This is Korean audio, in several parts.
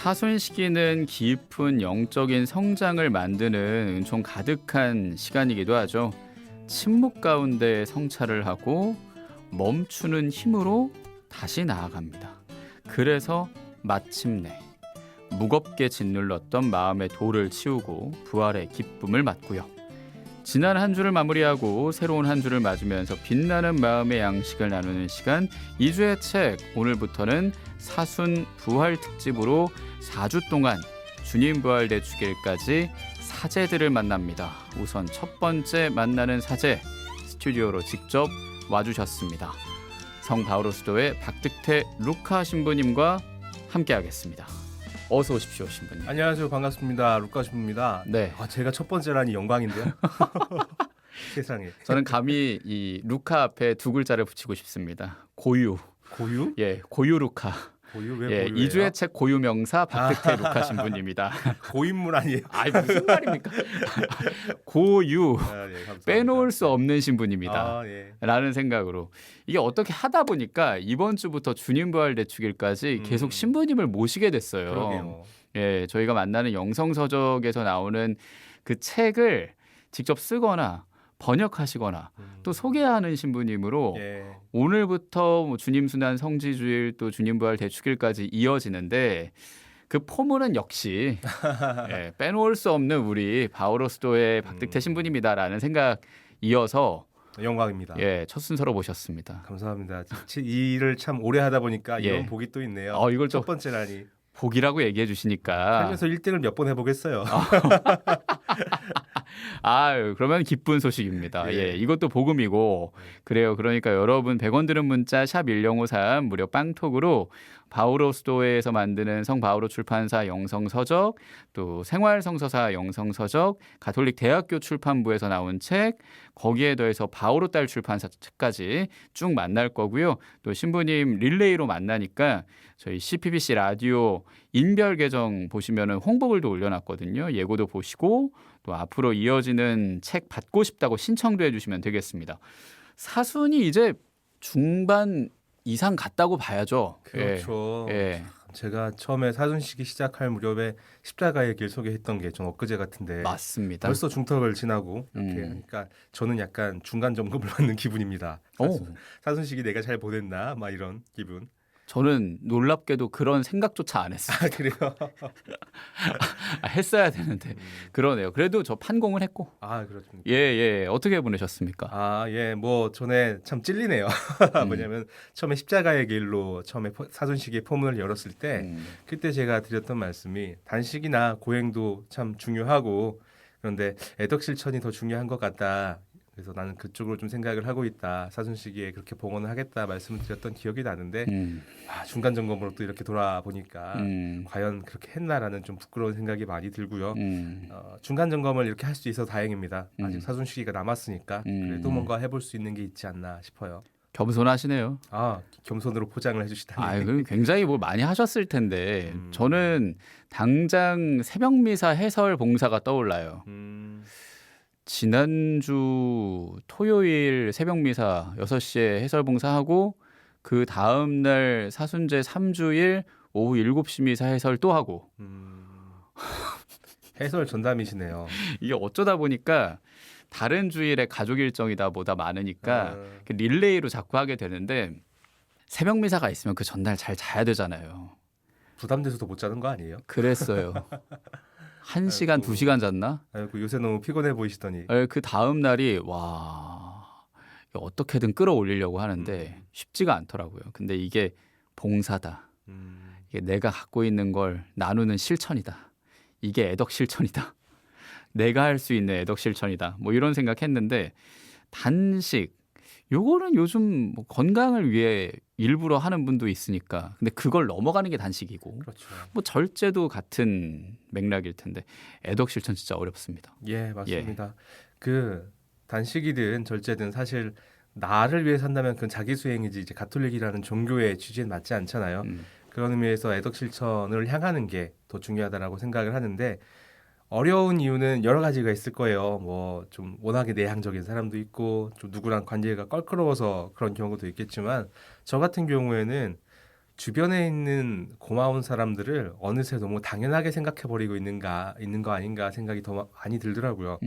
사순 시기는 깊은 영적인 성장을 만드는 은총 가득한 시간이기도 하죠. 침묵 가운데 성찰을 하고 멈추는 힘으로 다시 나아갑니다. 그래서 마침내 무겁게 짓눌렀던 마음의 돌을 치우고 부활의 기쁨을 맞고요. 지난 한 주를 마무리하고 새로운 한 주를 맞으면서 빛나는 마음의 양식을 나누는 시간 2주의 책, 오늘부터는 사순 부활 특집으로 4주 동안 주님 부활 대축일까지 사제들을 만납니다. 우선 첫 번째 만나는 사제, 스튜디오로 직접 와주셨습니다. 성 바오로스도의 박득태 루카 신부님과 함께하겠습니다. 어서 오십시오, 신부님. 안녕하세요. 반갑습니다. 루카 신부입니다. 네. 제가 첫 번째라니 영광인데요. 세상에. 저는 감히 이 루카 앞에 두 글자를 붙이고 싶습니다. 고유. 고유? 예, 고유 루카. 고유? 왜 예, 고유예요? 2주의 책 고유 명사 박득태 루카 신부님입니다. 고인물 아니에요? 아이 무슨 말입니까? 고유. 아, 예, 감사합니다. 빼놓을 수 없는 신부님이다. 아, 예. 라는 생각으로 이게 어떻게 하다 보니까 이번 주부터 주님 부활 대축일까지 계속 신부님을 모시게 됐어요. 그러게요. 예, 저희가 만나는 영성서적에서 나오는 그 책을 직접 쓰거나 번역하시거나 또 소개하는 신부님으로 예. 오늘부터 뭐 주님 순환 성지주일 또 주님 부활 대축일까지 이어지는데 그 포문은 역시 예, 빼놓을 수 없는 우리 바오로스도의 박득태 신부님이다라는 생각 이어서 영광입니다. 예, 첫 순서로 모셨습니다. 감사합니다. 이 일을 참 오래 하다 보니까 예. 이런 복이 또 있네요. 이걸 또 첫 번째라니. 복이라고 얘기해 주시니까 살면서 1등을 몇 번 해보겠어요. 그러면 기쁜 소식입니다. 예. 예, 이것도 복음이고 그래요. 그러니까 여러분 100원 드는 문자 샵 1053 무료 빵톡으로 바오로스도에서 만드는 성 바오로 출판사 영성서적, 또 생활성서사 영성서적, 가톨릭 대학교 출판부에서 나온 책, 거기에 더해서 바오로 딸 출판사 책까지 쭉 만날 거고요. 또 신부님 릴레이로 만나니까 저희 CPBC 라디오 인별 계정 보시면은 홍보글도 올려놨거든요. 예고도 보시고 또 앞으로 이어지는 책 받고 싶다고 신청도 해주시면 되겠습니다. 사순이 이제 중반 이상 갔다고 봐야죠. 그렇죠. 예. 제가 처음에 사순식이 시작할 무렵에 십자가의 길 소개했던 게 좀 엊그제 같은데 맞습니다. 벌써 중턱을 지나고 이렇게 하니까 저는 약간 중간 점검을 받는 기분입니다. 사순식이 내가 잘 보냈나? 막 이런 기분. 저는 놀랍게도 그런 생각조차 안 했어요. 아, 그래요? 했어야 되는데 그러네요. 그래도 저 판공을 했고. 아, 그렇습니까? 예. 어떻게 보내셨습니까? 아, 예. 뭐 전에 참 찔리네요. 뭐냐면 처음에 십자가의 길로 처음에 사순식의 포문을 열었을 때 그때 제가 드렸던 말씀이 단식이나 고행도 참 중요하고 그런데 애덕 실천이 더 중요한 것 같다. 그래서 나는 그쪽으로 좀 생각을 하고 있다. 사순시기에 그렇게 봉헌을 하겠다 말씀을 드렸던 기억이 나는데 중간 점검으로 또 이렇게 돌아보니까 과연 그렇게 했나라는 좀 부끄러운 생각이 많이 들고요. 중간 점검을 이렇게 할 수 있어서 다행입니다. 아직 사순시기가 남았으니까 그래도 뭔가 해볼 수 있는 게 있지 않나 싶어요. 겸손하시네요. 겸손으로 포장을 해주시다니. 그럼 굉장히 뭐 많이 하셨을 텐데 저는 당장 새벽미사 해설 봉사가 떠올라요. 지난주 토요일 새벽미사 6시에 해설봉사하고 그 다음날 사순제 3주일 오후 7시 미사 해설 또 하고 해설 전담이시네요. 이게 어쩌다 보니까 다른 주일에 가족 일정이다 뭐다 많으니까 릴레이로 자꾸 하게 되는데 새벽미사가 있으면 그 전날 잘 자야 되잖아요. 부담돼서도 못 자는 거 아니에요? 그랬어요. 1시간, 2시간 잤나? 요새 너무 피곤해 보이시더니. 그 다음 날이 어떻게든 끌어올리려고 하는데 쉽지가 않더라고요. 근데 이게 봉사다. 이게 내가 갖고 있는 걸 나누는 실천이다. 이게 애덕 실천이다. 내가 할 수 있는 애덕 실천이다. 뭐 이런 생각했는데 단식 요거는 요즘 뭐 건강을 위해 일부러 하는 분도 있으니까 근데 그걸 넘어가는 게 단식이고 그렇죠. 뭐 절제도 같은 맥락일 텐데 애덕 실천 진짜 어렵습니다. 예, 맞습니다. 그 단식이든 절제든 사실 나를 위해 산다면 그건 자기 수행이지 이제 가톨릭이라는 종교의 취지에 맞지 않잖아요. 그런 의미에서 애덕 실천을 향하는 게 더 중요하다라고 생각을 하는데 어려운 이유는 여러 가지가 있을 거예요. 뭐 좀 워낙에 내향적인 사람도 있고 좀 누구랑 관계가 껄끄러워서 그런 경우도 있겠지만 저 같은 경우에는 주변에 있는 고마운 사람들을 어느새 너무 당연하게 생각해 버리고 있는 거 아닌가 생각이 더 많이 들더라고요.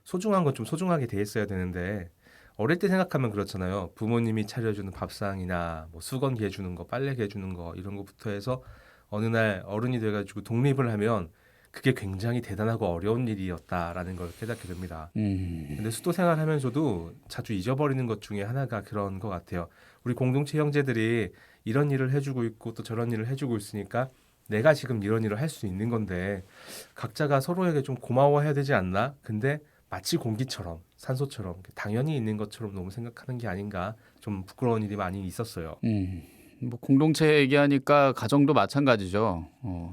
소중한 건 좀 소중하게 돼 있어야 되는데 어릴 때 생각하면 그렇잖아요. 부모님이 차려주는 밥상이나 뭐 수건개 주는 거, 빨래개 주는 거 이런 거부터 해서 어느 날 어른이 돼가지고 독립을 하면 그게 굉장히 대단하고 어려운 일이었다라는 걸 깨닫게 됩니다. 근데 수도 생활하면서도 자주 잊어버리는 것 중에 하나가 그런 것 같아요. 우리 공동체 형제들이 이런 일을 해주고 있고 또 저런 일을 해주고 있으니까 내가 지금 이런 일을 할 수 있는 건데 각자가 서로에게 좀 고마워해야 되지 않나? 근데 마치 공기처럼 산소처럼 당연히 있는 것처럼 너무 생각하는 게 아닌가 좀 부끄러운 일이 많이 있었어요. 뭐 공동체 얘기하니까 가정도 마찬가지죠.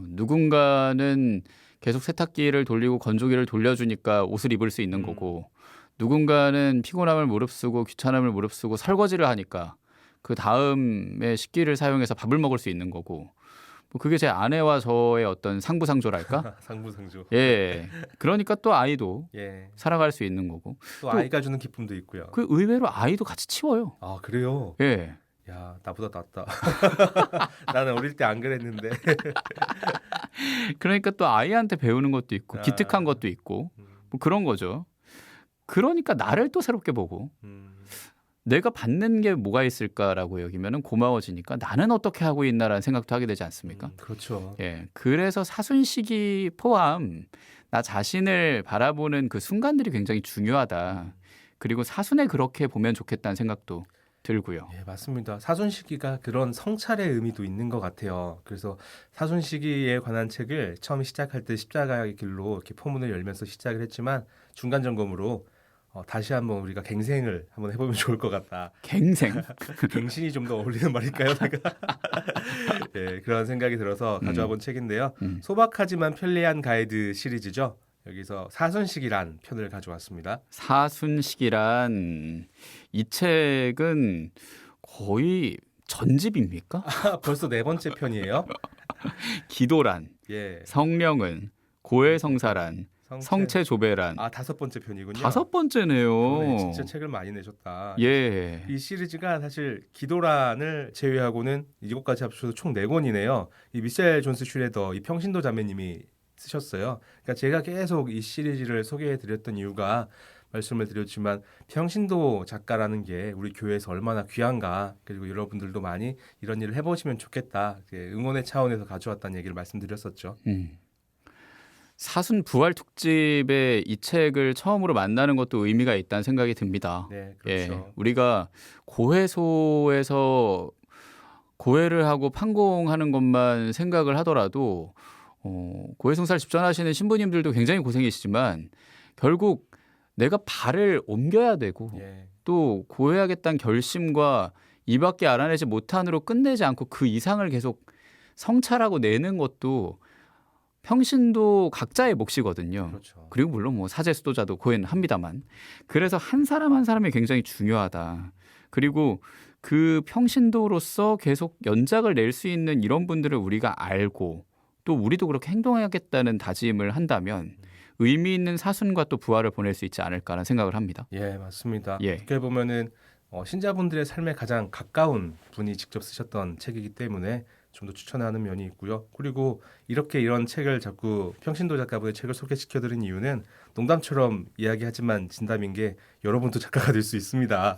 누군가는 계속 세탁기를 돌리고 건조기를 돌려주니까 옷을 입을 수 있는 거고 누군가는 피곤함을 무릅쓰고 귀찮음을 무릅쓰고 설거지를 하니까 그 다음에 식기를 사용해서 밥을 먹을 수 있는 거고 뭐 그게 제 아내와 저의 어떤 상부상조랄까? 상부상조. 예. 그러니까 또 아이도 예. 살아갈 수 있는 거고 또 아이가 주는 기쁨도 있고요. 그 의외로 아이도 같이 치워요. 아 그래요? 예. 야 나보다 낫다. 나는 어릴 때 안 그랬는데. 그러니까 또 아이한테 배우는 것도 있고 기특한 것도 있고 뭐 그런 거죠. 그러니까 나를 또 새롭게 보고 내가 받는 게 뭐가 있을까라고 여기면은 고마워지니까 나는 어떻게 하고 있나라는 생각도 하게 되지 않습니까? 그렇죠. 예, 그래서 사순식이 포함 나 자신을 바라보는 그 순간들이 굉장히 중요하다. 그리고 사순에 그렇게 보면 좋겠다는 생각도 들고요. 예, 맞습니다. 사순시기가 그런 성찰의 의미도 있는 것 같아요. 그래서 사순시기에 관한 책을 처음 시작할 때 십자가의 길로 이렇게 포문을 열면서 시작을 했지만 중간 점검으로 다시 한번 우리가 갱생을 한번 해보면 좋을 것 같다. 갱생. 갱신이 좀 더 어울리는 말일까요? 제가 예, 그런 생각이 들어서 가져와 본 책인데요. 소박하지만 편리한 가이드 시리즈죠. 여기서 사순식이란 편을 가져왔습니다. 사순식이란 이 책은 거의 전집입니까? 벌써 네 번째 편이에요. 기도란, 예, 성령은, 고해성사란, 성체조배란. 다섯 번째 편이군요. 다섯 번째네요. 진짜 책을 많이 내셨다. 예. 이 시리즈가 사실 기도란을 제외하고는 이것까지 합쳐서 총 4권이네요. 이 미셸 존스 슈레더 이 평신도 자매님이 쓰셨어요. 그러니까 제가 계속 이 시리즈를 소개해 드렸던 이유가 말씀을 드렸지만 평신도 작가라는 게 우리 교회에서 얼마나 귀한가, 그리고 여러분들도 많이 이런 일을 해보시면 좋겠다, 응원의 차원에서 가져왔다는 얘기를 말씀드렸었죠. 사순 부활 특집에 이 책을 처음으로 만나는 것도 의미가 있다는 생각이 듭니다. 네, 그렇죠. 예, 우리가 고해소에서 고해를 하고 판공하는 것만 생각을 하더라도 고해성사를 집전하시는 신부님들도 굉장히 고생이시지만 결국 내가 발을 옮겨야 되고 예. 또 고해하겠다는 결심과 이밖에 알아내지 못한으로 끝내지 않고 그 이상을 계속 성찰하고 내는 것도 평신도 각자의 몫이거든요. 그렇죠. 그리고 물론 뭐 사제 수도자도 고해는 합니다만 그래서 한 사람 한 사람이 굉장히 중요하다. 그리고 그 평신도로서 계속 연작을 낼 수 있는 이런 분들을 우리가 알고 또 우리도 그렇게 행동하겠다는 다짐을 한다면 의미 있는 사순과 또 부활을 보낼 수 있지 않을까라는 생각을 합니다. 예, 맞습니다. 예. 어떻게 보면은 신자분들의 삶에 가장 가까운 분이 직접 쓰셨던 책이기 때문에 좀 더 추천하는 면이 있고요. 그리고 이렇게 이런 책을 자꾸 평신도 작가분의 책을 소개시켜드린 이유는 농담처럼 이야기하지만 진담인 게 여러분도 작가가 될 수 있습니다.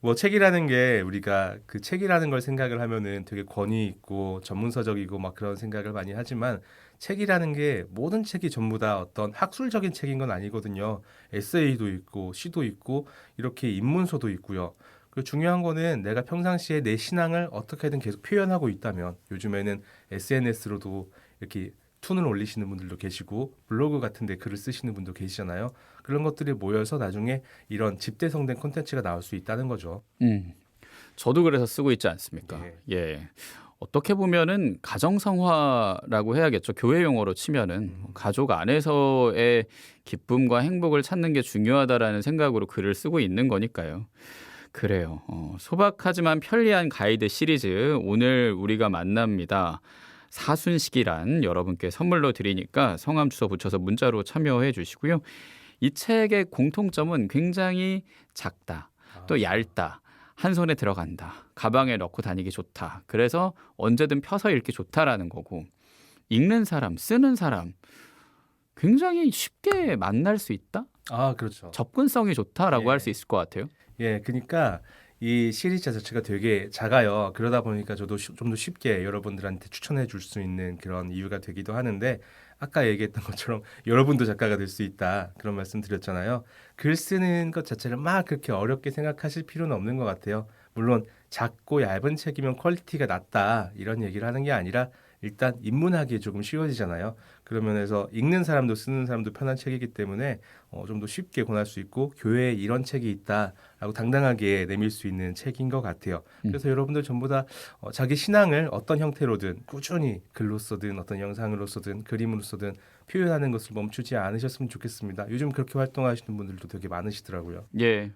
뭐 책이라는 게 우리가 그 책이라는 걸 생각을 하면은 되게 권위 있고 전문서적이고 막 그런 생각을 많이 하지만 책이라는 게 모든 책이 전부 다 어떤 학술적인 책인 건 아니거든요. 에세이도 있고 시도 있고 이렇게 입문서도 있고요. 그 중요한 거는 내가 평상시에 내 신앙을 어떻게든 계속 표현하고 있다면, 요즘에는 SNS로도 이렇게 툰을 올리시는 분들도 계시고 블로그 같은 데 글을 쓰시는 분도 계시잖아요. 그런 것들이 모여서 나중에 이런 집대성된 콘텐츠가 나올 수 있다는 거죠. 저도 그래서 쓰고 있지 않습니까? 예. 어떻게 보면은 가정성화라고 해야겠죠. 교회 용어로 치면은 가족 안에서의 기쁨과 행복을 찾는 게 중요하다라는 생각으로 글을 쓰고 있는 거니까요. 그래요. 소박하지만 편리한 가이드 시리즈 오늘 우리가 만납니다. 사순식이란 여러분께 선물로 드리니까 성함 주소 붙여서 문자로 참여해 주시고요. 이 책의 공통점은 굉장히 작다, 또 얇다. 한 손에 들어간다. 가방에 넣고 다니기 좋다. 그래서 언제든 펴서 읽기 좋다라는 거고 읽는 사람, 쓰는 사람 굉장히 쉽게 만날 수 있다? 아, 그렇죠. 접근성이 좋다라고 예. 할 수 있을 것 같아요. 예, 그러니까 이 시리즈 자체가 되게 작아요. 그러다 보니까 저도 좀 더 쉽게 여러분들한테 추천해 줄 수 있는 그런 이유가 되기도 하는데 아까 얘기했던 것처럼 여러분도 작가가 될 수 있다. 그런 말씀 드렸잖아요. 글 쓰는 것 자체를 막 그렇게 어렵게 생각하실 필요는 없는 것 같아요. 물론 작고 얇은 책이면 퀄리티가 낮다. 이런 얘기를 하는 게 아니라 일단 입문하기에 조금 쉬워지잖아요. 그런 면에서 읽는 사람도 쓰는 사람도 편한 책이기 때문에 좀 더 쉽게 권할 수 있고 교회에 이런 책이 있다라고 당당하게 내밀 수 있는 책인 것 같아요. 그래서 여러분들 전부 다 자기 신앙을 어떤 형태로든 꾸준히 글로서든 어떤 영상으로서든 그림으로서든 표현하는 것을 멈추지 않으셨으면 좋겠습니다. 요즘 그렇게 활동하시는 분들도 되게 많으시더라고요. 예.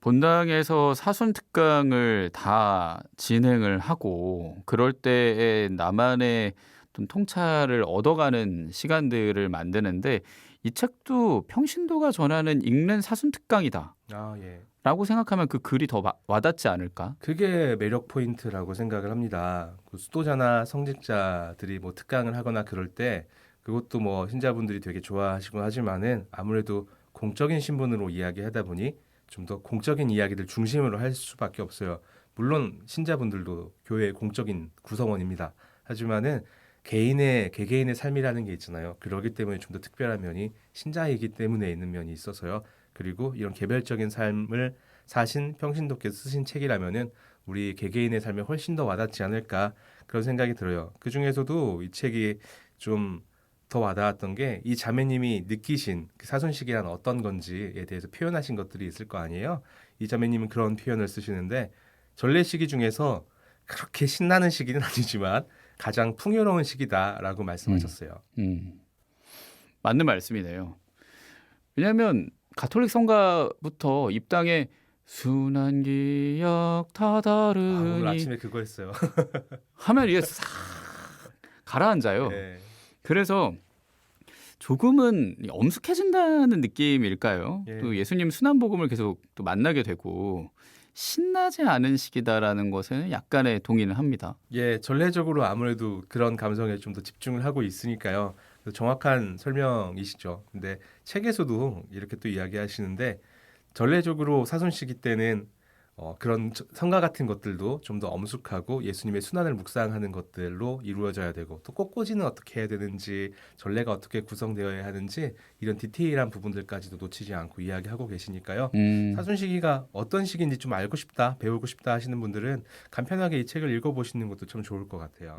본당에서 사순 특강을 다 진행을 하고 그럴 때에 나만의 어떤 통찰을 얻어가는 시간들을 만드는데 이 책도 평신도가 전하는 읽는 사순 특강이다. 아, 예. 라고 생각하면 그 글이 더 와닿지 않을까? 그게 매력 포인트라고 생각을 합니다. 그 수도자나 성직자들이 뭐 특강을 하거나 그럴 때 그것도 뭐 신자분들이 되게 좋아하시고 하지만은 아무래도 공적인 신분으로 이야기하다 보니 좀 더 공적인 이야기들 중심으로 할 수밖에 없어요. 물론 신자분들도 교회의 공적인 구성원입니다. 하지만은 개개인의 삶이라는 게 있잖아요. 그러기 때문에 좀 더 특별한 면이 신자이기 때문에 있는 면이 있어서요. 그리고 이런 개별적인 삶을 사신 평신도께서 쓰신 책이라면은 우리 개개인의 삶에 훨씬 더 와닿지 않을까 그런 생각이 들어요. 그 중에서도 이 책이 좀 더 와닿았던 게 이 자매님이 느끼신 그 사순식이란 어떤 건지에 대해서 표현하신 것들이 있을 거 아니에요. 이 자매님은 그런 표현을 쓰시는데 전래 시기 중에서 그렇게 신나는 시기는 아니지만 가장 풍요로운 시기다라고 말씀하셨어요. 맞는 말씀이네요. 왜냐하면 가톨릭 성가부터 입당에 순한 기억 오늘 다다르니 아침에 그거 했어요. 하면 이게 싹 가라앉아요. 네. 그래서 조금은 엄숙해진다는 느낌일까요? 예. 또 예수님 순환복음을 계속 또 만나게 되고 신나지 않은 시기다라는 것에는 약간의 동의는 합니다. 예, 전례적으로 아무래도 그런 감성에 좀 더 집중을 하고 있으니까요. 그래서 정확한 설명이시죠. 근데 책에서도 이렇게 또 이야기하시는데 전례적으로 사순 시기 때는 그런 성가 같은 것들도 좀 더 엄숙하고 예수님의 순환을 묵상하는 것들로 이루어져야 되고 또 꽃꽂이는 어떻게 해야 되는지 전례가 어떻게 구성되어야 하는지 이런 디테일한 부분들까지도 놓치지 않고 이야기하고 계시니까요. 사순 시기가 어떤 시기인지 좀 알고 싶다, 배우고 싶다 하시는 분들은 간편하게 이 책을 읽어보시는 것도 참 좋을 것 같아요.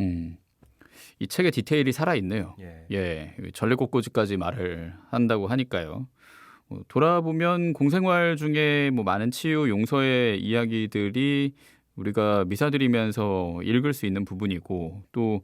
이 책의 디테일이 살아있네요. 예. 예, 전래꽃꽂이까지 말을 한다고 하니까요. 돌아보면 공생활 중에 뭐 많은 치유 용서의 이야기들이 우리가 미사 드리면서 읽을 수 있는 부분이고 또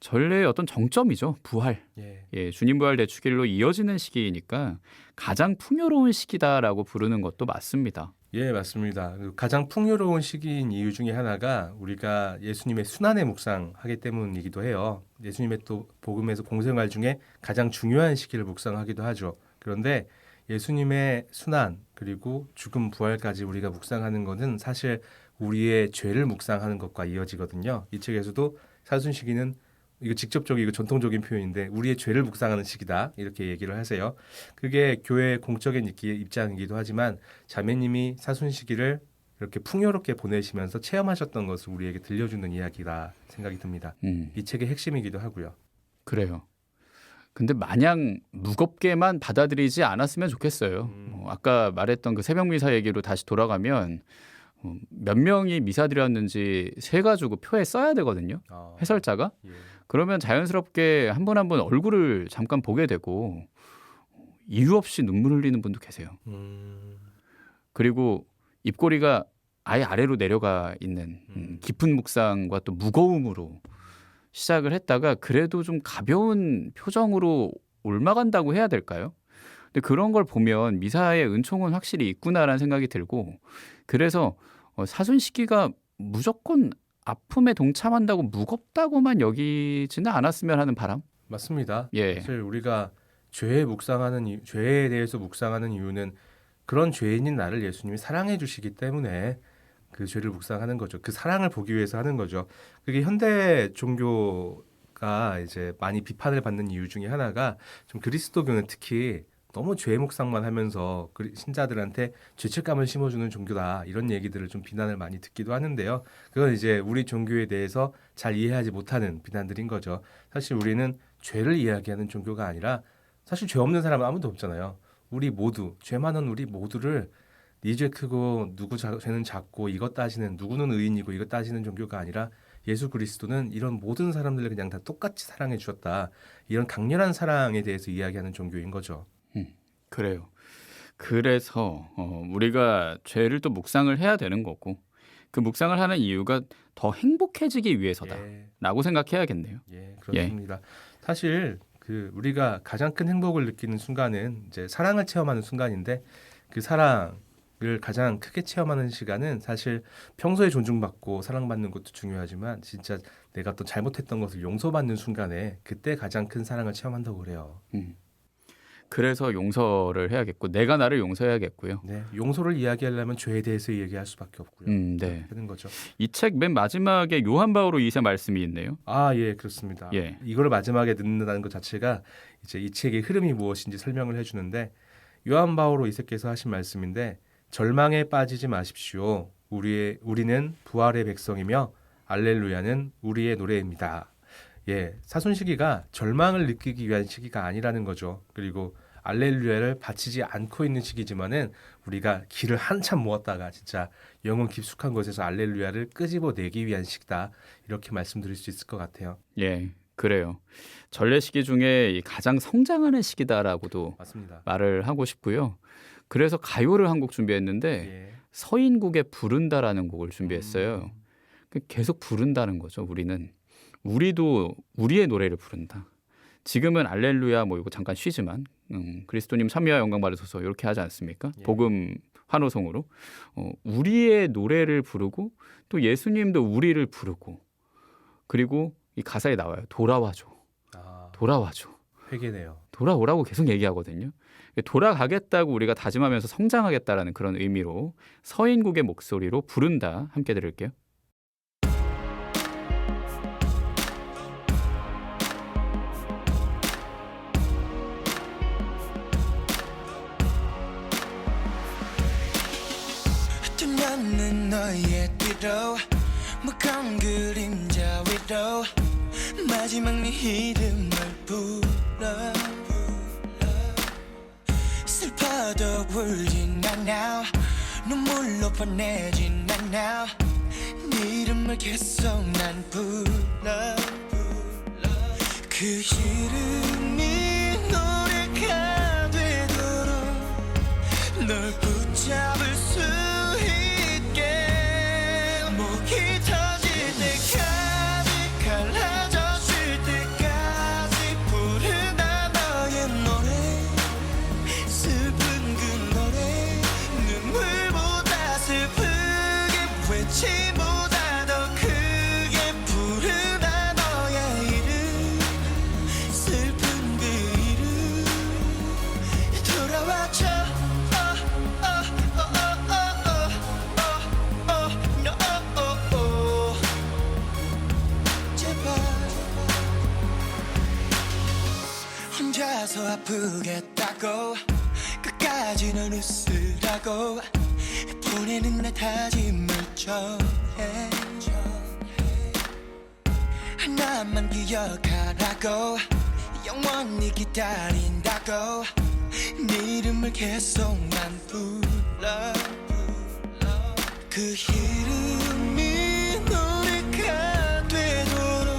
전례의 어떤 정점이죠. 부활. 예. 예, 주님 부활 대축일로 이어지는 시기이니까 가장 풍요로운 시기다라고 부르는 것도 맞습니다. 예, 맞습니다. 가장 풍요로운 시기인 이유 중에 하나가 우리가 예수님의 순환에 묵상하기 때문이기도 해요. 예수님의 또 복음에서 공생활 중에 가장 중요한 시기를 묵상하기도 하죠. 그런데 예수님의 순환 그리고 죽음 부활까지 우리가 묵상하는 것은 사실 우리의 죄를 묵상하는 것과 이어지거든요. 이 책에서도 사순 시기는 이거 직접적이고 전통적인 표현인데 우리의 죄를 묵상하는 시기다 이렇게 얘기를 하세요. 그게 교회의 공적인 입장이기도 하지만 자매님이 사순 시기를 이렇게 풍요롭게 보내시면서 체험하셨던 것을 우리에게 들려주는 이야기다 생각이 듭니다. 이 책의 핵심이기도 하고요. 그래요. 근데 마냥 무겁게만 받아들이지 않았으면 좋겠어요. 아까 말했던 그 새벽 미사 얘기로 다시 돌아가면 몇 명이 미사 드렸는지 세 가지고 표에 써야 되거든요. 해설자가. 예. 그러면 자연스럽게 한 분 한 분 얼굴을 잠깐 보게 되고 이유 없이 눈물 흘리는 분도 계세요. 그리고 입꼬리가 아예 아래로 내려가 있는 깊은 묵상과 또 무거움으로 시작을 했다가 그래도 좀 가벼운 표정으로 올라간다고 해야 될까요? 근데 그런 걸 보면 미사의 은총은 확실히 있구나라는 생각이 들고 그래서 사순 시기가 무조건 아픔에 동참한다고 무겁다고만 여기지는 않았으면 하는 바람? 맞습니다. 예. 사실 우리가 죄에 대해서 묵상하는 이유는 그런 죄인인 나를 예수님이 사랑해 주시기 때문에 그 죄를 묵상하는 거죠. 그 사랑을 보기 위해서 하는 거죠. 그게 현대 종교가 이제 많이 비판을 받는 이유 중에 하나가 좀 그리스도교는 특히 너무 죄 묵상만 하면서 신자들한테 죄책감을 심어주는 종교다 이런 얘기들을 좀 비난을 많이 듣기도 하는데요. 그건 이제 우리 종교에 대해서 잘 이해하지 못하는 비난들인 거죠. 사실 우리는 죄를 이야기하는 종교가 아니라 사실 죄 없는 사람은 아무도 없잖아요. 우리 모두 죄 많은 우리 모두를 네 죄 크고 누구 죄는 작고 이것 따지는 누구는 의인이고 이것 따지는 종교가 아니라 예수 그리스도는 이런 모든 사람들을 그냥 다 똑같이 사랑해 주셨다. 이런 강렬한 사랑에 대해서 이야기하는 종교인 거죠. 그래요. 그래서 우리가 죄를 또 묵상을 해야 되는 거고 그 묵상을 하는 이유가 더 행복해지기 위해서다라고 생각해야겠네요. 그렇습니다. 사실 그 우리가 가장 큰 행복을 느끼는 순간은 이제 사랑을 체험하는 순간인데 그 사랑을 가장 크게 체험하는 시간은 사실 평소에 존중받고 사랑받는 것도 중요하지만 진짜 내가 또 잘못했던 것을 용서받는 순간에 그때 가장 큰 사랑을 체험한다고 그래요. 그래서 용서를 해야겠고 내가 나를 용서해야겠고요. 네, 용서를 이야기하려면 죄에 대해서 얘기할 수밖에 없고요. 네. 되는 거죠. 이 책 맨 마지막에 요한 바오로 2세 말씀이 있네요. 예, 그렇습니다. 예. 이거를 마지막에 넣는다는 것 자체가 이제 이 책의 흐름이 무엇인지 설명을 해주는데 요한 바오로 2세께서 하신 말씀인데 절망에 빠지지 마십시오. 우리는 부활의 백성이며 알렐루야는 우리의 노래입니다. 사순 시기가 절망을 느끼기 위한 시기가 아니라는 거죠. 그리고 알렐루야를 바치지 않고 있는 시기지만은 우리가 기를 한참 모았다가 진짜 영혼 깊숙한 곳에서 알렐루야를 끄집어내기 위한 시기다. 이렇게 말씀드릴 수 있을 것 같아요. 그래요. 전례 시기 중에 가장 성장하는 시기다라고도 맞습니다. 말을 하고 싶고요. 그래서 가요를 한 곡 준비했는데 서인국의 부른다라는 곡을 준비했어요. 계속 부른다는 거죠. 우리도 우리의 노래를 부른다. 지금은 알렐루야 뭐 이거 잠깐 쉬지만 그리스도님 참여와 영광 받으소서 이렇게 하지 않습니까? 복음 환호성으로 우리의 노래를 부르고 또 예수님도 우리를 부르고 그리고 이 가사에 나와요. 돌아와줘. 돌아와줘. 회개네요. 돌아오라고 계속 얘기하거든요. 돌아가겠다고 우리가 다짐하면서 성장하겠다라는 그런 의미로 서인국의 목소리로 부른다 함께 들을게요. 떠나는 너의 뒤로 무거운 그림자 위로 마지막 네 이름을 불러 슬퍼도 울진 않아 눈물로 보내진 않아 네 이름을 계속 난 불러 그 이름이 노래가 되도록 널 붙잡을 수 있게 목이 터질 때까지 갈라졌을 때까지 부르다 너의 노래 슬픈 그 노래 눈물보다 슬프게 외침보다 더 크게 부르다 너의 이름 슬픈 그 이름 돌아와줘 혼자서 아프겠다고 끝까지는 웃으라고 보내는 내 다짐을 전해 하나만 기억하라고 영원히 기다린다고 네 이름을 계속 난 불러 그 이름이 노래가 되도록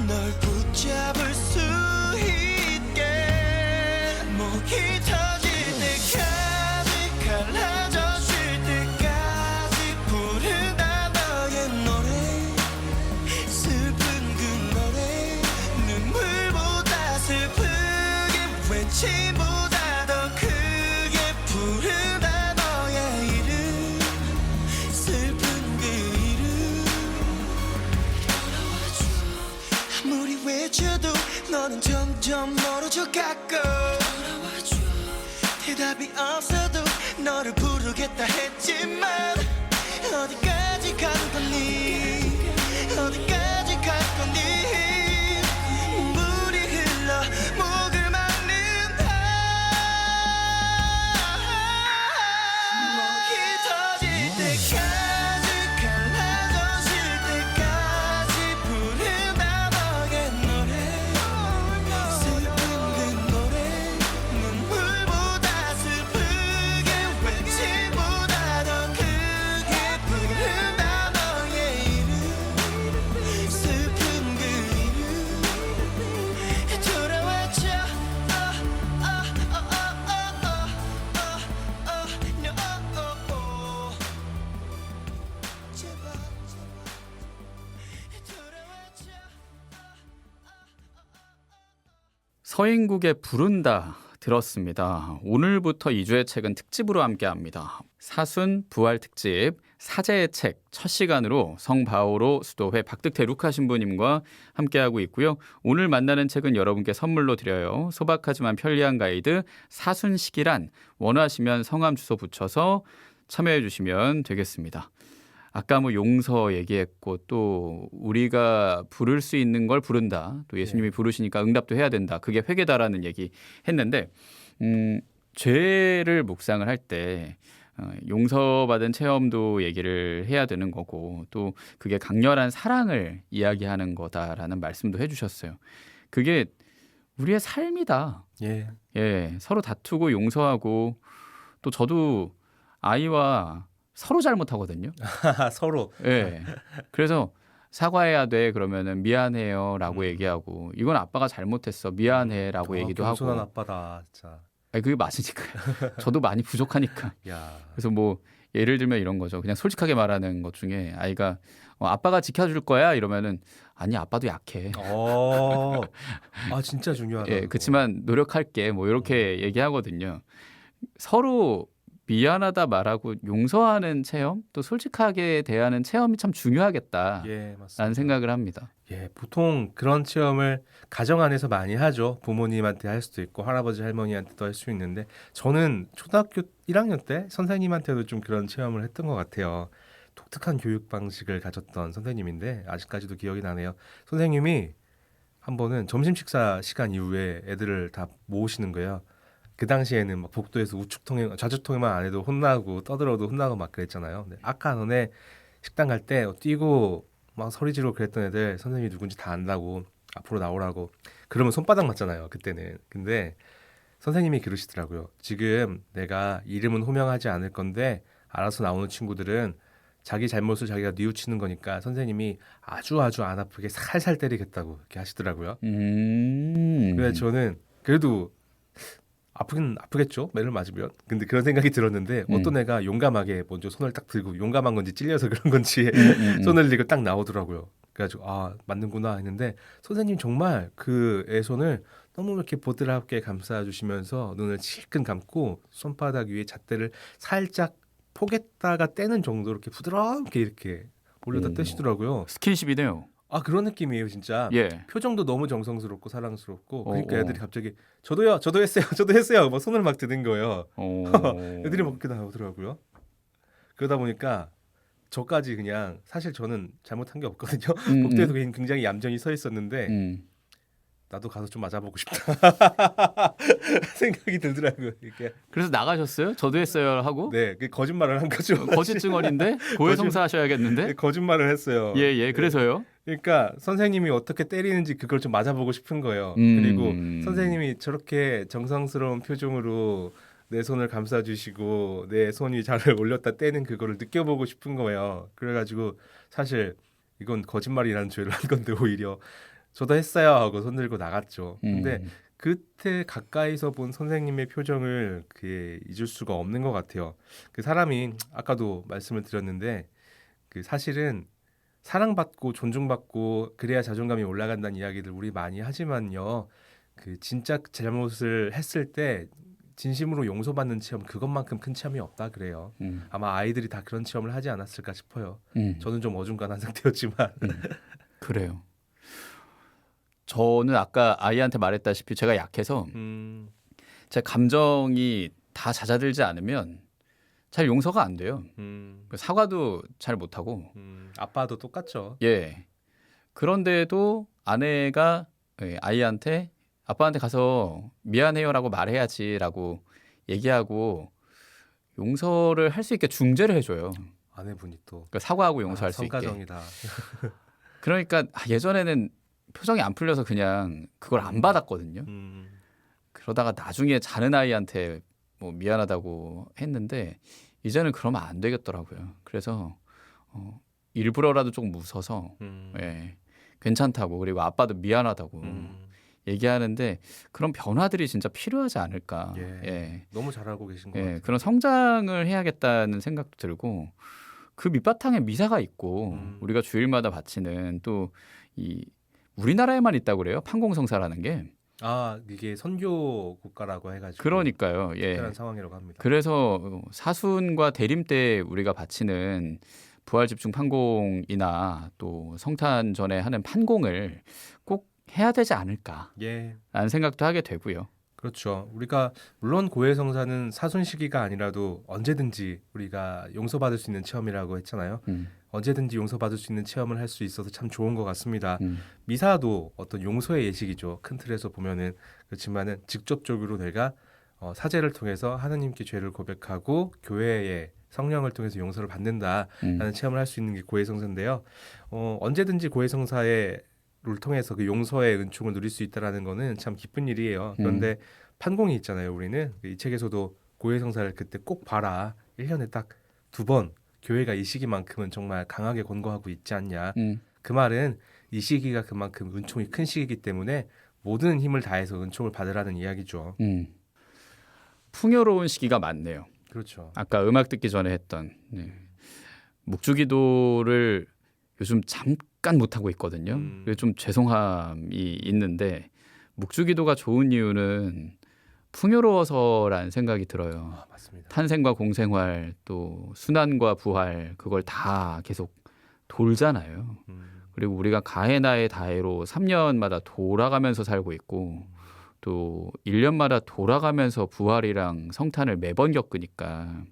널 붙잡을 수 있게 목이 터질 때까지 갈라졌을 때까지 부르다 너의 노래 슬픈 그 노래 눈물보다 슬프게 외침보다 더 크게 부르다 너의 이름 슬픈 그 이름 아무리 외쳐도 너는 점점 멀어져 가고 대답이 없어도 너를 부르겠다 했지만 간 거니 어디까지 갈 거니 물이 흘러 목을 막는다 목이 터질 때까지 갈라져질 때까지 부른다 너의 노래 슬픈 그 노래 눈물보다 슬프게 외침보다 더 크게 부른다 너의 이름 슬픈 그 이름 돌아와줘 제발 돌아와줘 서인국의 부른다 들었습니다. 오늘부터 2주의 책은 특집으로 함께합니다. 사순 부활 특집 사제의 책 첫 시간으로 성바오로 수도회 박득태 루카 신부님과 함께하고 있고요. 오늘 만나는 책은 여러분께 선물로 드려요. 소박하지만 편리한 가이드 사순식이란 원하시면 성함 주소 붙여서 참여해 주시면 되겠습니다. 아까 뭐 용서 얘기했고 또 우리가 부를 수 있는 걸 부른다. 또 예수님이 부르시니까 응답도 해야 된다. 그게 회개다라는 얘기 했는데 죄를 묵상을 할 때 용서받은 체험도 얘기를 해야 되는 거고 또 그게 강렬한 사랑을 이야기하는 거다라는 말씀도 해주셨어요. 그게 우리의 삶이다. 예. 서로 다투고 용서하고 또 저도 아이와 서로 잘못하거든요. 서로. 예. 그래서 사과해야 돼 그러면은 미안해요라고 얘기하고 이건 아빠가 잘못했어 미안해라고 얘기도 하고. 겸손한 아빠다 진짜. 아니, 그게 맞으니까요. 저도 많이 부족하니까. 야. 그래서 뭐 예를 들면 이런 거죠. 그냥 솔직하게 말하는 것 중에 아이가 아빠가 지켜줄 거야 이러면은 아니 아빠도 약해. 아 진짜 중요하다. 예, 그렇지만 노력할게. 뭐 이렇게 얘기하거든요. 서로 미안하다 말하고 용서하는 체험, 또 솔직하게 대하는 체험이 참 중요하겠다라는 예, 맞습니다. 생각을 합니다. 예, 보통 그런 체험을 가정 안에서 많이 하죠. 부모님한테 할 수도 있고 할아버지 할머니한테도 할 수 있는데 저는 초등학교 1학년 때 선생님한테도 좀 그런 체험을 했던 것 같아요. 독특한 교육 방식을 가졌던 선생님인데 아직까지도 기억이 나네요. 선생님이 한 번은 점심 식사 시간 이후에 애들을 다 모으시는 거예요. 그 당시에는 막 복도에서 우측통행, 좌측통행만 안 해도 혼나고 떠들어도 혼나고 막 그랬잖아요. 근데 아까 너네 식당 갈 때 뛰고 막 소리 지르고 그랬던 애들 선생님이 누군지 다 안다고 앞으로 나오라고. 그러면 손바닥 맞잖아요 그때는. 근데 선생님이 그러시더라고요. 지금 내가 이름은 호명하지 않을 건데 알아서 나오는 친구들은 자기 잘못을 자기가 뉘우치는 거니까 선생님이 아주 안 아프게 살살 때리겠다고 이렇게 하시더라고요. 그래서 저는 그래도 아프긴 아프겠죠 매를 맞으면. 근데 그런 생각이 들었는데 어떤 애가 용감하게 먼저 손을 딱 들고 용감한 건지 찔려서 그런 건지 손을 들고 딱 나오더라고요. 그래가지고 아 맞는구나 했는데 선생님 정말 그 애 손을 너무 이렇게 보드랍게 감싸주시면서 눈을 칠끈 감고 손바닥 위에 잣대를 살짝 포겠다가 떼는 정도로 이렇게 부드럽게 이렇게 올려다 떼시더라고요. 스킨십이네요. 아 그런 느낌이에요 진짜. 예. 표정도 너무 정성스럽고 사랑스럽고 그러니까 어. 애들이 갑자기 저도 했어요 막 손을 막 드는 거예요. 어. 애들이 막 그렇게 나오더라고요. 그러다 보니까 저까지 그냥 사실 저는 잘못한 게 없거든요. 복도에도 굉장히 얌전히 서 있었는데 나도 가서 좀 맞아보고 싶다 생각이 들더라고요. 이게. 그래서 나가셨어요? 저도 했어요 하고? 네, 그 거짓말을 한 거죠. 거짓 증언인데 고해성사 하셔야겠는데? 거짓말을 했어요. 예. 그래서요? 그러니까 선생님이 어떻게 때리는지 그걸 좀 맞아보고 싶은 거예요. 그리고 선생님이 저렇게 정성스러운 표정으로 내 손을 감싸주시고 내 손이 잘 올렸다 떼는 그거를 느껴보고 싶은 거예요. 그래가지고 사실 이건 거짓말이라는 죄를 한 건데 오히려 저도 했어요 하고 손 들고 나갔죠. 근데 그때 가까이서 본 선생님의 표정을 잊을 수가 없는 것 같아요. 그 사람이 아까도 말씀을 드렸는데 그 사실은 사랑받고 존중받고 그래야 자존감이 올라간다는 이야기들 우리 많이 하지만요. 그 진짜 잘못을 했을 때 진심으로 용서받는 체험 그것만큼 큰 체험이 없다 그래요. 아마 아이들이 다 그런 체험을 하지 않았을까 싶어요. 저는 좀 어중간한 상태였지만 그래요. 저는 아까 아이한테 말했다시피 제가 약해서 제 감정이 다 잦아들지 않으면 잘 용서가 안 돼요. 음, 사과도 잘 못하고. 아빠도 똑같죠. 예. 그런데도 아내가 아이한테 아빠한테 가서 미안해요라고 말해야지라고 얘기하고 용서를 할 수 있게 중재를 해줘요. 아내분이 또 그러니까 사과하고 용서할 수 있게. 성가정이다. 그러니까 예전에는 표정이 안 풀려서 그냥 그걸 안 받았거든요. 그러다가 나중에 자는 아이한테 뭐 미안하다고 했는데 이제는 그러면 안 되겠더라고요. 그래서 일부러라도 좀 웃어서 예, 괜찮다고 그리고 아빠도 미안하다고 얘기하는데 그런 변화들이 진짜 필요하지 않을까. 예. 예. 너무 잘하고 계신 것 예, 같아요. 그런 성장을 해야겠다는 생각도 들고 그 밑바탕에 미사가 있고 우리가 주일마다 바치는 또 이 우리나라에만 있다고 그래요. 판공성사라는 게. 아, 이게 선교 국가라고 해가지고 그러니까요. 예. 특별한 상황이라고 합니다. 그래서 사순과 대림 때 우리가 바치는 부활집중 판공이나 또 성탄 전에 하는 판공을 꼭 해야 되지 않을까라는 예, 생각도 하게 되고요. 그렇죠. 우리가 물론 고해성사는 사순 시기가 아니라도 언제든지 우리가 용서받을 수 있는 체험이라고 했잖아요. 언제든지 용서받을 수 있는 체험을 할 수 있어서 참 좋은 것 같습니다. 미사도 어떤 용서의 예식이죠. 큰 틀에서 보면은 그렇지만은 직접적으로 내가 사제를 통해서 하느님께 죄를 고백하고 교회의 성령을 통해서 용서를 받는다라는 체험을 할 수 있는 게 고해성사인데요. 언제든지 고해성사의 를 통해서 그 용서의 은총을 누릴 수 있다라는 거는 참 기쁜 일이에요. 그런데 판공이 있잖아요. 우리는 이 책에서도 고해성사를 그때 꼭 봐라. 1년에 딱 2번 교회가 이 시기만큼은 정말 강하게 권고하고 있지 않냐. 그 말은 이 시기가 그만큼 은총이 큰 시기이기 때문에 모든 힘을 다해서 은총을 받으라는 이야기죠. 풍요로운 시기가 많네요. 그렇죠. 아까 음악 듣기 전에 했던 묵주기도를 요즘 잠깐 못하고 있거든요. 그래서 좀 죄송함이 있는데 묵주기도가 좋은 이유는 풍요로워서라는 생각이 들어요. 아, 맞습니다. 탄생과 공생활 또 순환과 부활 그걸 다 계속 돌잖아요. 그리고 우리가 가해나의 다해로 3년마다 돌아가면서 살고 있고 또 1년마다 돌아가면서 부활이랑 성탄을 매번 겪으니까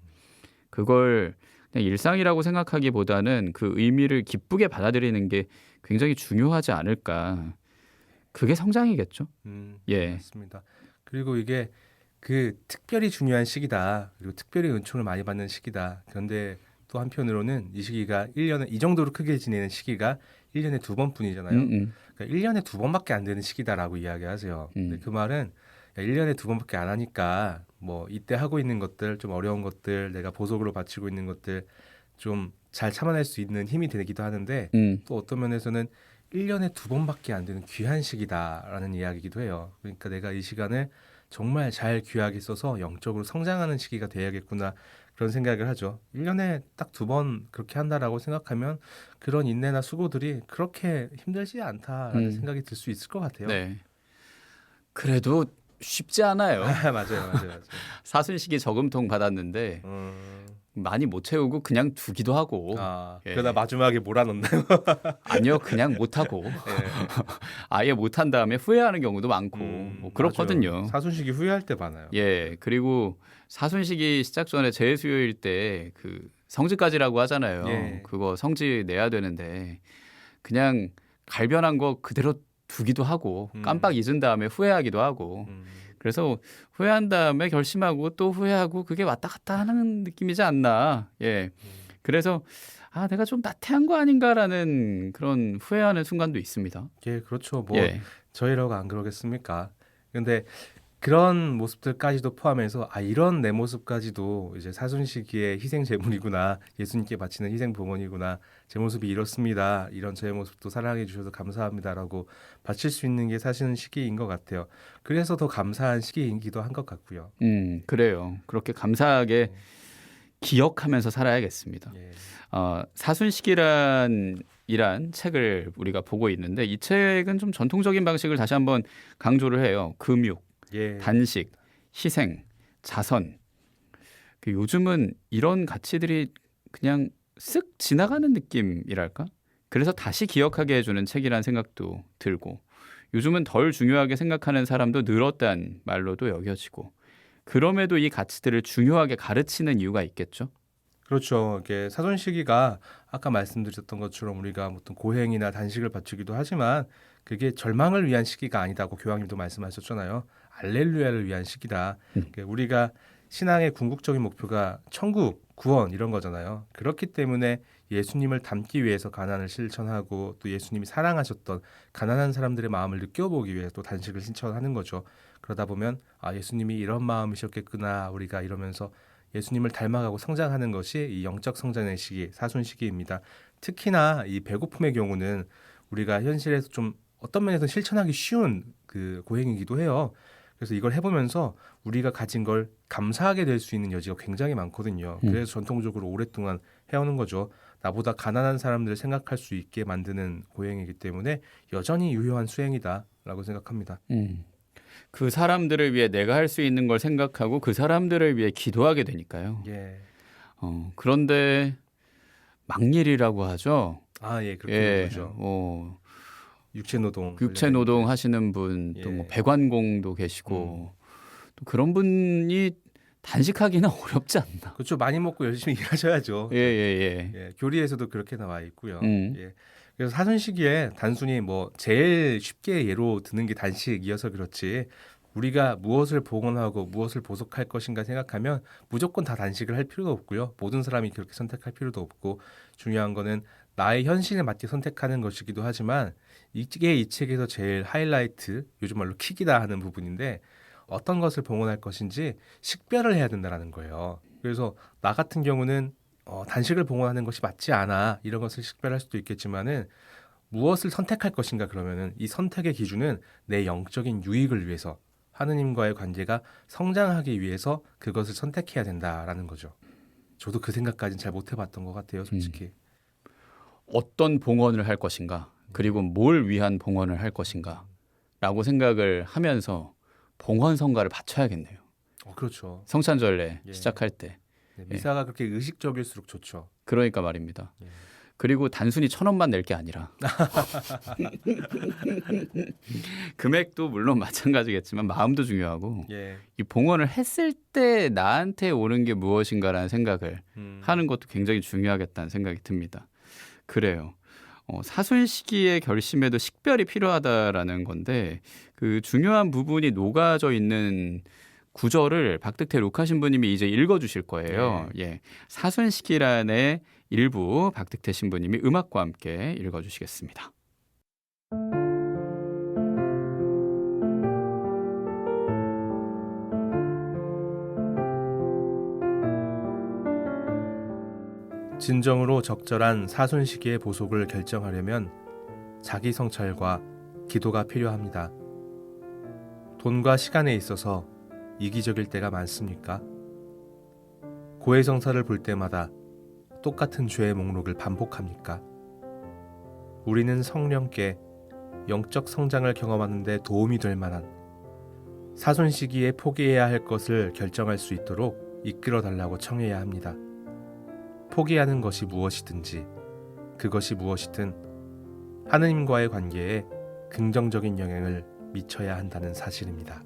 그걸 그냥 일상이라고 생각하기보다는 그 의미를 기쁘게 받아들이는 게 굉장히 중요하지 않을까. 그게 성장이겠죠. 예. 맞습니다. 그리고 이게 그 특별히 중요한 시기다. 그리고 특별히 은총을 많이 받는 시기다. 그런데 또 한편으로는 이 시기가 1년에 이 정도로 크게 지내는 시기가 1년에 2번뿐이잖아요. 그러니까 1년에 2번밖에 안 되는 시기다라고 이야기하세요. 근데 그 말은 1년에 2번밖에 안 하니까 뭐 이때 하고 있는 것들 좀 어려운 것들 내가 보석으로 바치고 있는 것들 좀 잘 참아낼 수 있는 힘이 되기도 하는데 또 어떤 면에서는 1년에 2번밖에 안 되는 귀한 시기다라는 이야기이기도 해요. 그러니까 내가 이 시간을 정말 잘 귀하게 써서 영적으로 성장하는 시기가 돼야겠구나 그런 생각을 하죠. 1년에 딱 2번 그렇게 한다라고 생각하면 그런 인내나 수고들이 그렇게 힘들지 않다라는 생각이 들 수 있을 것 같아요. 네. 그래도 쉽지 않아요. 맞아요. 사순식이 저금통 받았는데 많이 못 채우고 그냥 두기도 하고. 예. 그러다 마지막에 몰아넣나요? 아니요, 그냥 못 하고 아예 못 한 다음에 후회하는 경우도 많고 뭐 그렇거든요. 맞아요. 사순식이 후회할 때 많아요. 예, 그리고 사순식이 시작 전에 제수요일 때 그 성지까지라고 하잖아요. 예. 그거 성지 내야 되는데 그냥 갈변한 거 그대로 두기도 하고 깜빡 잊은 다음에 후회하기도 하고 그래서 후회한 다음에 결심하고 또 후회하고 그게 왔다 갔다 하는 느낌이지 않나. 예. 그래서 아 내가 좀 나태한 거 아닌가라는 그런 후회하는 순간도 있습니다. 예, 그렇죠. 뭐 예. 저희라고 안 그러겠습니까? 근데 그런 모습들까지도 포함해서 이런 내 모습까지도 이제 사순시기의 희생 제물이구나, 예수님께 바치는 희생 봉헌이구나, 제 모습이 이렇습니다. 이런 제 모습도 사랑해 주셔서 감사합니다라고 바칠 수 있는 게 사실은 시기인 것 같아요. 그래서 더 감사한 시기이기도 한 것 같고요. 그래요. 그렇게 감사하게 기억하면서 살아야겠습니다. 예. 사순식이란 책을 우리가 보고 있는데 이 책은 좀 전통적인 방식을 다시 한번 강조를 해요. 금육, 예. 단식, 희생, 자선. 요즘은 이런 가치들이 그냥 쓱 지나가는 느낌이랄까? 그래서 다시 기억하게 해주는 책이라는 생각도 들고 요즘은 덜 중요하게 생각하는 사람도 늘었다는 말로도 여겨지고 그럼에도 이 가치들을 중요하게 가르치는 이유가 있겠죠. 그렇죠. 이게 사손 시기가 아까 말씀드렸던 것처럼 우리가 어떤 고행이나 단식을 바치기도 하지만 그게 절망을 위한 시기가 아니다고 교황님도 말씀하셨잖아요. 알렐루야를 위한 시기다. 우리가 신앙의 궁극적인 목표가 천국, 구원 이런 거잖아요. 그렇기 때문에 예수님을 닮기 위해서 가난을 실천하고 또 예수님이 사랑하셨던 가난한 사람들의 마음을 느껴보기 위해서 또 단식을 실천하는 거죠. 그러다 보면 아 예수님이 이런 마음이셨겠구나 우리가 이러면서 예수님을 닮아가고 성장하는 것이 이 영적 성장의 시기, 사순 시기입니다. 특히나 이 배고픔의 경우는 우리가 현실에서 좀 어떤 면에서 실천하기 쉬운 그 고행이기도 해요. 그래서 이걸 해보면서 우리가 가진 걸 감사하게 될 수 있는 여지가 굉장히 많거든요. 그래서 전통적으로 오랫동안 해오는 거죠. 나보다 가난한 사람들을 생각할 수 있게 만드는 고행이기 때문에 여전히 유효한 수행이다라고 생각합니다. 그 사람들을 위해 내가 할 수 있는 걸 생각하고 그 사람들을 위해 기도하게 되니까요. 예. 그런데 막일이라고 하죠. 아, 예, 그렇게 예, 보죠. 육체 노동 하시는 분, 또 뭐 예. 배관공도 계시고 또 그런 분이 단식하기는 어렵지 않나. 그렇죠. 많이 먹고 열심히 일하셔야죠. 예. 교리에서도 그렇게 나와 있고요. 음. 예. 그래서 사순 시기에 단순히 뭐 제일 쉽게 예로 드는 게 단식이어서 그렇지 우리가 무엇을 복원하고 무엇을 보속할 것인가 생각하면 무조건 다 단식을 할 필요도 없고요. 모든 사람이 그렇게 선택할 필요도 없고 중요한 거는 나의 현실에 맞게 선택하는 것이기도 하지만 이게 이 책에서 제일 하이라이트, 요즘 말로 킥이다 하는 부분인데 어떤 것을 봉헌할 것인지 식별을 해야 된다는 거예요. 그래서 나 같은 경우는 단식을 봉헌하는 것이 맞지 않아 이런 것을 식별할 수도 있겠지만은 무엇을 선택할 것인가 그러면은 이 선택의 기준은 내 영적인 유익을 위해서 하느님과의 관계가 성장하기 위해서 그것을 선택해야 된다라는 거죠. 저도 그 생각까지는 잘 못 해봤던 것 같아요, 솔직히. 어떤 봉헌을 할 것인가, 그리고 뭘 위한 봉헌을 할 것인가라고 생각을 하면서 봉헌 성가를 바쳐야겠네요. 그렇죠. 성찬절례 예. 시작할 때. 네, 미사가 그렇게 의식적일수록 좋죠. 그러니까 말입니다. 예. 그리고 단순히 1,000원만 낼 게 아니라 금액도 물론 마찬가지겠지만 마음도 중요하고 예. 이 봉헌을 했을 때 나한테 오는 게 무엇인가라는 생각을 하는 것도 굉장히 중요하겠다는 생각이 듭니다. 그래요. 사순 시기의 결심에도 식별이 필요하다라는 건데 그 중요한 부분이 녹아져 있는 구절을 박득태 루카 신부님이 이제 읽어주실 거예요. 예, 사순 시기란의 일부 박득태 신부님이 음악과 함께 읽어주시겠습니다. 진정으로 적절한 사순 시기의 보속을 결정하려면 자기 성찰과 기도가 필요합니다. 돈과 시간에 있어서 이기적일 때가 많습니까? 고해성사를 볼 때마다 똑같은 죄의 목록을 반복합니까? 우리는 성령께 영적 성장을 경험하는 데 도움이 될 만한 사순 시기에 포기해야 할 것을 결정할 수 있도록 이끌어 달라고 청해야 합니다. 포기하는 것이 무엇이든지 그것이 무엇이든 하느님과의 관계에 긍정적인 영향을 미쳐야 한다는 사실입니다.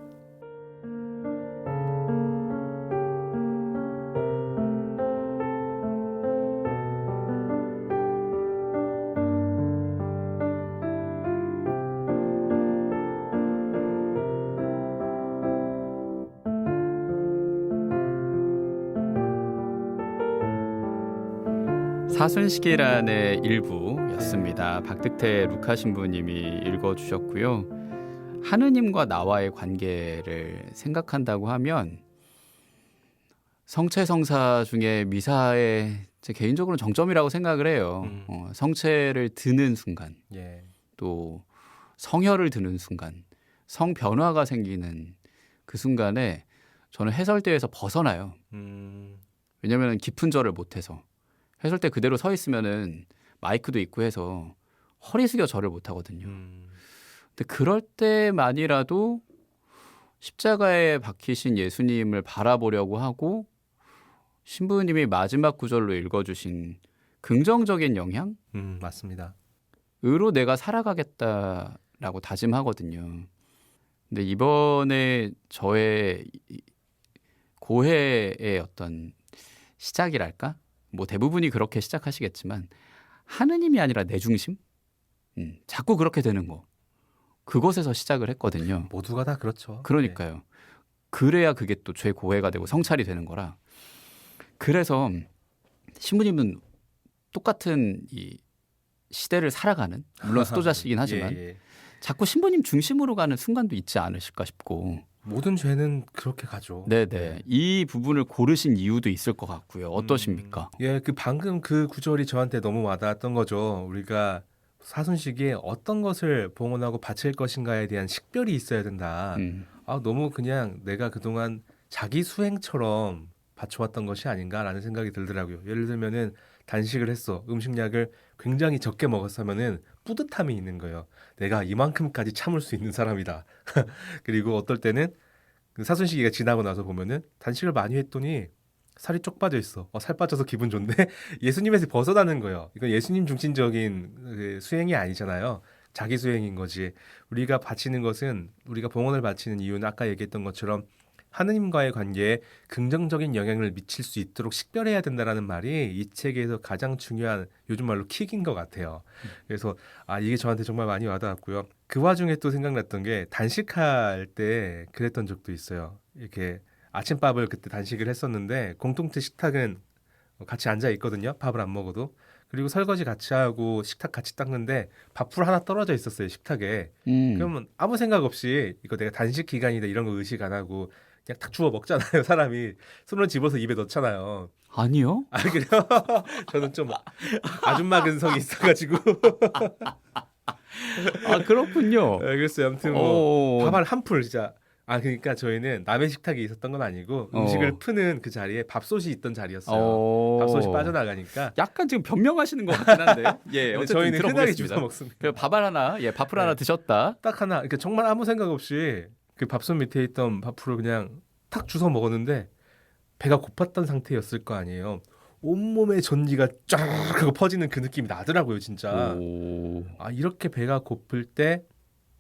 사순시기란의 일부였습니다. 박득태 루카 신부님이 읽어주셨고요. 하느님과 나와의 관계를 생각한다고 하면 성체성사 중에 미사의 제 개인적으로는 정점이라고 생각을 해요. 성체를 드는 순간, 예. 또 성혈을 드는 순간, 성 변화가 생기는 그 순간에 저는 해설대에서 벗어나요. 왜냐하면 깊은 절을 못해서. 해설 때 그대로 서 있으면은 마이크도 있고 해서 허리 숙여 절을 못 하거든요. 근데 그럴 때만이라도 십자가에 박히신 예수님을 바라보려고 하고 신부님이 마지막 구절로 읽어주신 긍정적인 영향? 맞습니다. 으로 내가 살아가겠다라고 다짐하거든요. 근데 이번에 저의 고해의 어떤 시작이랄까? 뭐 대부분이 그렇게 시작하시겠지만 하느님이 아니라 내 중심? 자꾸 그렇게 되는 거. 그것에서 시작을 했거든요. 모두가 다 그렇죠. 그러니까요. 그래야 그게 또 죄고해가 되고 성찰이 되는 거라. 그래서 신부님은 똑같은 이 시대를 살아가는 물론 수도자시긴 하지만 예. 자꾸 신부님 중심으로 가는 순간도 있지 않으실까 싶고. 모든 죄는 그렇게 가죠. 네네. 이 부분을 고르신 이유도 있을 것 같고요. 어떠십니까? 예, 그 방금 그 구절이 저한테 너무 와닿았던 거죠. 우리가 사순시기에 어떤 것을 봉헌하고 바칠 것인가에 대한 식별이 있어야 된다. 너무 그냥 내가 그동안 자기 수행처럼 바쳐왔던 것이 아닌가라는 생각이 들더라고요. 예를 들면은 단식을 했어. 음식량을 굉장히 적게 먹었으면은 뿌듯함이 있는 거예요. 내가 이만큼까지 참을 수 있는 사람이다. 그리고 어떨 때는 그 사순시기가 지나고 나서 보면은 단식을 많이 했더니 살이 쪽 빠져 있어. 살 빠져서 기분 좋네. 예수님에서 벗어나는 거예요. 이건 예수님 중심적인 그 수행이 아니잖아요. 자기 수행인 거지. 우리가 바치는 것은 우리가 봉헌을 바치는 이유는 아까 얘기했던 것처럼 하느님과의 관계에 긍정적인 영향을 미칠 수 있도록 식별해야 된다라는 말이 이 책에서 가장 중요한 요즘 말로 킥인 것 같아요. 그래서 이게 저한테 정말 많이 와닿았고요. 그 와중에 또 생각났던 게 단식할 때 그랬던 적도 있어요. 이렇게 아침밥을 그때 단식을 했었는데 공동체 식탁은 같이 앉아 있거든요. 밥을 안 먹어도. 그리고 설거지 같이 하고 식탁 같이 닦는데 밥풀 하나 떨어져 있었어요. 식탁에. 그러면 아무 생각 없이 이거 내가 단식 기간이다 이런 거 의식 안 하고 그냥 탁 주워 먹잖아요. 사람이 손을 집어서 입에 넣잖아요. 아니요. 그래요? 저는 좀 아줌마 근성이 있어가지고. 그렇군요. 그랬어요. 아무튼 뭐 밥알 한 풀 진짜. 그러니까 저희는 남의 식탁에 있었던 건 아니고 음식을 푸는 그 자리에 밥솥이 있던 자리였어요. 밥솥이 빠져나가니까. 약간 지금 변명하시는 것 같긴 한데. 예, 어쨌든 저희는 흔하게 들어보겠습니다. 주워 먹습니다. 그 밥알 하나, 밥풀 하나 드셨다. 딱 하나. 그러니까 정말 아무 생각 없이 그 밥솥 밑에 있던 밥풀을 그냥 탁 주워 먹었는데 배가 고팠던 상태였을 거 아니에요. 온몸에 전기가 쫙 하고 퍼지는 그 느낌이 나더라고요, 진짜. 이렇게 배가 고플 때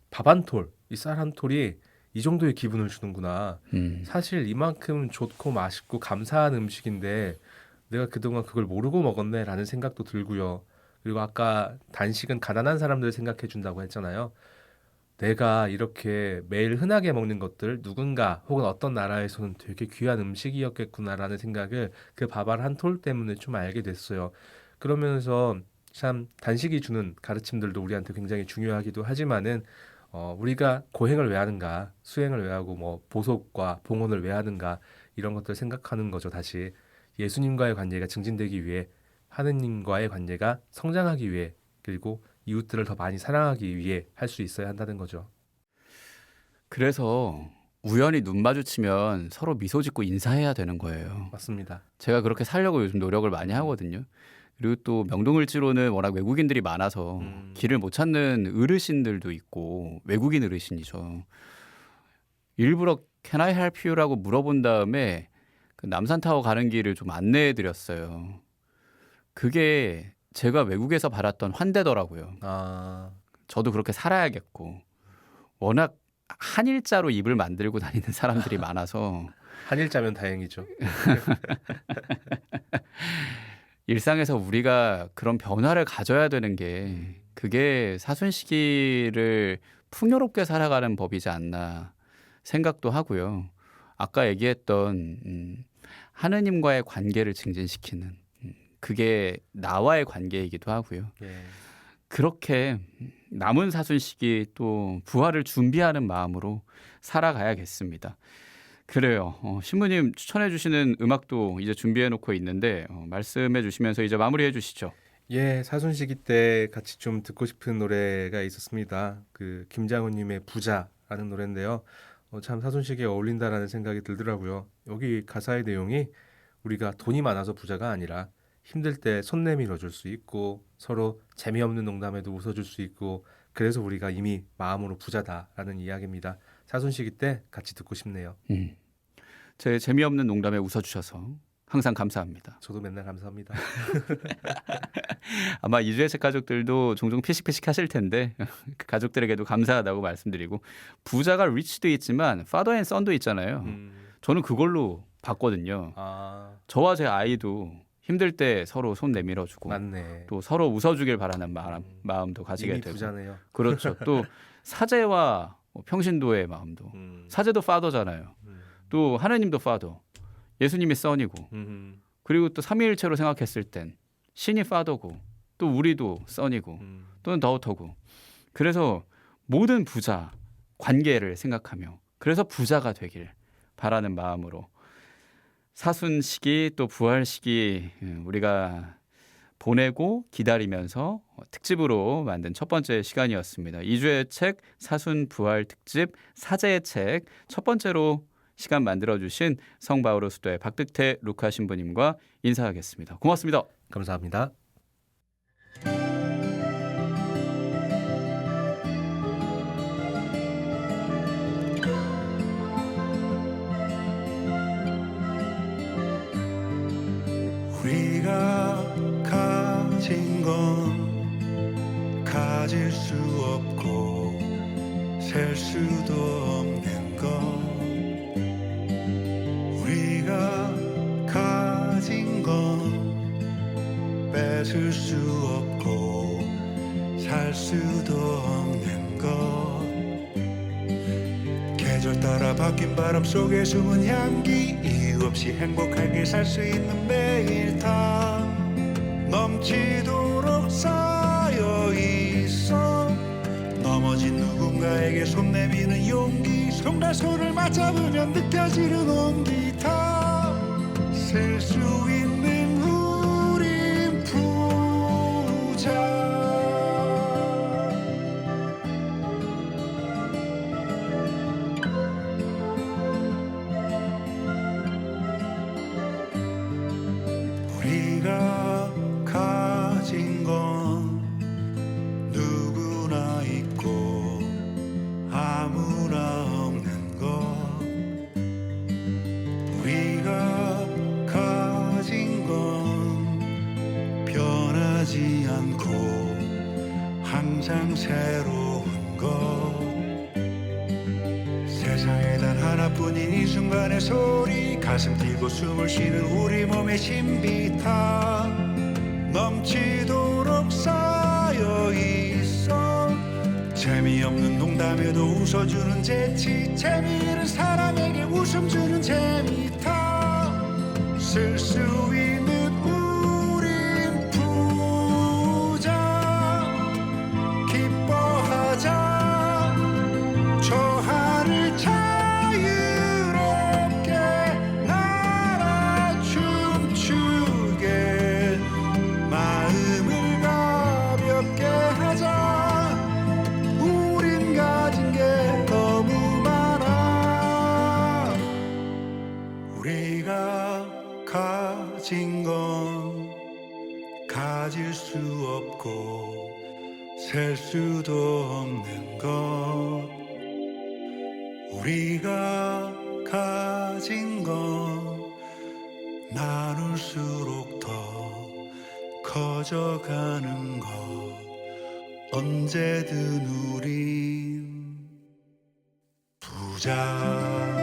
밥 한 톨, 이 쌀 한 톨이 이 정도의 기분을 주는구나. 사실 이만큼 좋고 맛있고 감사한 음식인데 내가 그동안 그걸 모르고 먹었네라는 생각도 들고요. 그리고 아까 단식은 가난한 사람들 생각해 준다고 했잖아요. 내가 이렇게 매일 흔하게 먹는 것들 누군가 혹은 어떤 나라에서는 되게 귀한 음식이었겠구나라는 생각을 그 밥알 한 톨 때문에 좀 알게 됐어요. 그러면서 참 단식이 주는 가르침들도 우리한테 굉장히 중요하기도 하지만은 우리가 고행을 왜 하는가, 수행을 왜 하고 뭐 보속과 봉헌을 왜 하는가 이런 것들 생각하는 거죠. 다시 예수님과의 관계가 증진되기 위해, 하느님과의 관계가 성장하기 위해, 그리고 이웃들을 더 많이 사랑하기 위해 할 수 있어야 한다는 거죠. 그래서 우연히 눈 마주치면 서로 미소 짓고 인사해야 되는 거예요. 맞습니다. 제가 그렇게 살려고 요즘 노력을 많이 하거든요. 그리고 또 명동을지로는 워낙 외국인들이 많아서 길을 못 찾는 어르신들도 있고, 외국인 어르신이죠. 일부러 Can I help you라고 물어본 다음에 그 남산타워 가는 길을 좀 안내해 드렸어요. 그게 제가 외국에서 받았던 환대더라고요. 저도 그렇게 살아야겠고, 워낙 한일자로 입을 만들고 다니는 사람들이 많아서 한일자면 다행이죠. 일상에서 우리가 그런 변화를 가져야 되는 게, 그게 사순시기를 풍요롭게 살아가는 법이지 않나 생각도 하고요. 아까 얘기했던 하느님과의 관계를 증진시키는, 그게 나와의 관계이기도 하고요. 그렇게 남은 사순시기 또 부활을 준비하는 마음으로 살아가야겠습니다. 그래요. 신부님 추천해 주시는 음악도 이제 준비해 놓고 있는데 말씀해 주시면서 이제 마무리해 주시죠. 예, 사순시기 때 같이 좀 듣고 싶은 노래가 있었습니다. 그 김장훈님의 부자라는 노래인데요. 참 사순시기에 어울린다라는 생각이 들더라고요. 여기 가사의 내용이 우리가 돈이 많아서 부자가 아니라 힘들 때 손 내밀어 줄 수 있고, 서로 재미없는 농담에도 웃어줄 수 있고, 그래서 우리가 이미 마음으로 부자다라는 이야기입니다. 사순시기 때 같이 듣고 싶네요. 제 재미없는 농담에 웃어주셔서 항상 감사합니다. 저도 맨날 감사합니다. 아마 이주혜책 가족들도 종종 피식피식 하실 텐데 그 가족들에게도 감사하다고 말씀드리고, 부자가 리치도 있지만 파더 앤 선도 있잖아요. 저는 그걸로 봤거든요. 아, 저와 제 아이도 힘들 때 서로 손 내밀어주고 맞네. 또 서로 웃어주길 바라는 마음도 가지게 이미 되고 부자네요. 그렇죠. 또 사제와 평신도의 마음도 사제도 파더잖아요. 또 하느님도 파더, 예수님이 선이고 그리고 또 삼위일체로 생각했을 땐 신이 파더고 또 우리도 선이고 또는 더우터고 그래서 모든 부자 관계를 생각하며 그래서 부자가 되길 바라는 마음으로 사순 시기 또 부활 시기 우리가 보내고 기다리면서 특집으로 만든 첫 번째 시간이었습니다. 2주의 책 사순 부활 특집 사제의 책 첫 번째로 시간 만들어주신 성바오로 수도의 박득태 루카 신부님과 인사하겠습니다. 고맙습니다. 감사합니다. 우리가 가진 건 가질 수 없고 셀 수도 없는 것 우리가 가진 건 뺏을 수 없고 살 수도 없는 것 계절 따라 바뀐 바람 속에 숨은 향기 이유 없이 행복하게 살 수 있는 매일 다 넘치도록 쌓여 있어 넘어진 누군가에게 손 내미는 용기 손과 손을 맞잡으면 느껴지는 온기 다 쓸 수 있는 우린 부자 우리가 가진 건 누구나 있고 아무나 없는 것 우리가 가진 건 변하지 않고 항상 새로운 것 세상에 단 하나뿐인 이 순간의 소리 가슴 뛰고 숨을 쉬는 우리 몸의 신비 다 넘치도록 쌓여 있어 재미없는 농담에도 웃어주는 재치 재미 있는 사람에게 웃음 주는 재미 다 쓸 수 있는 우린 부자 기뻐하자 저 하늘 자유롭게 날아 춤추게 마음을 가볍게 하자 우린 가진 게 너무 많아 우리가 가진 건 가질 수 없고 셀 수도 없는 것 우리가 가진 건 나눌수록 더 커져가는 것 언제든 우린 부자